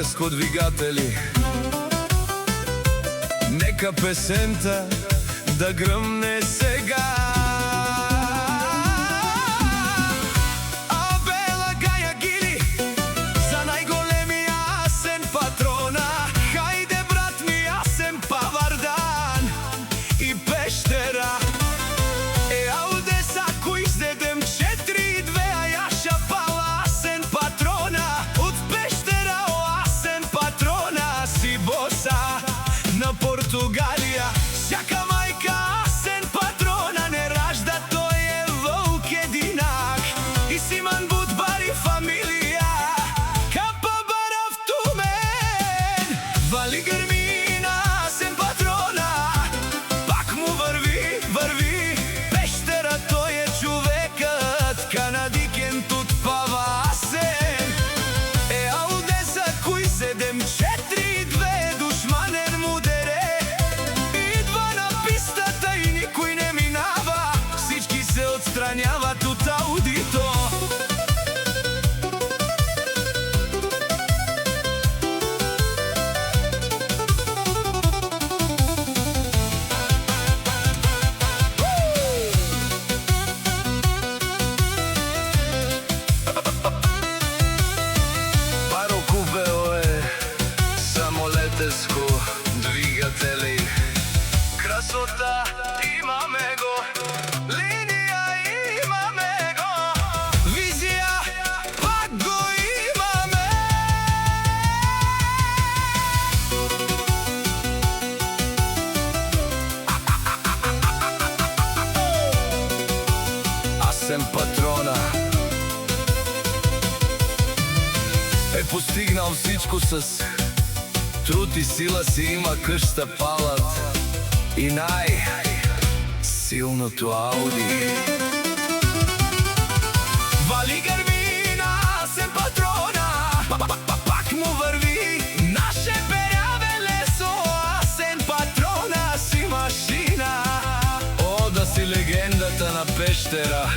врско двигатели. Нека песента да гръмне сега. Абела Гаја Гили за најголемија Асен Патрона. Хајде брат ми Асен Павардан и Пештера. Ауде саку издедем 4-2, а јаша пала Асен Патрона. Од Пештера о Асен Патрона си боса на Португалија. Сјака мајка Асен Патрона не ражда, тој е волк единак. И Симан Будбари фамилија, капа барав тумен. Вали грмина Асен Патрона, пак му врви, врви. Пештера тој е човекот, канадикентот пава Асен. Ауде за кој 7-4-2, душманен му дере. Идва на пистата и никој не минава, всички се отстраняват од аудито. Паро купео е самолетеско двигатели. Красота имаме го, линија имаме го, визија пак го имаме. Асен Патрона е постигнал всичко с труд и сила, си има къща, палат и най-силното Ауди. Вали грмина Асен Патрона, пак му върви. Наше перяве лесо Асен Патрона си машина. О, да си легендата на Пештера.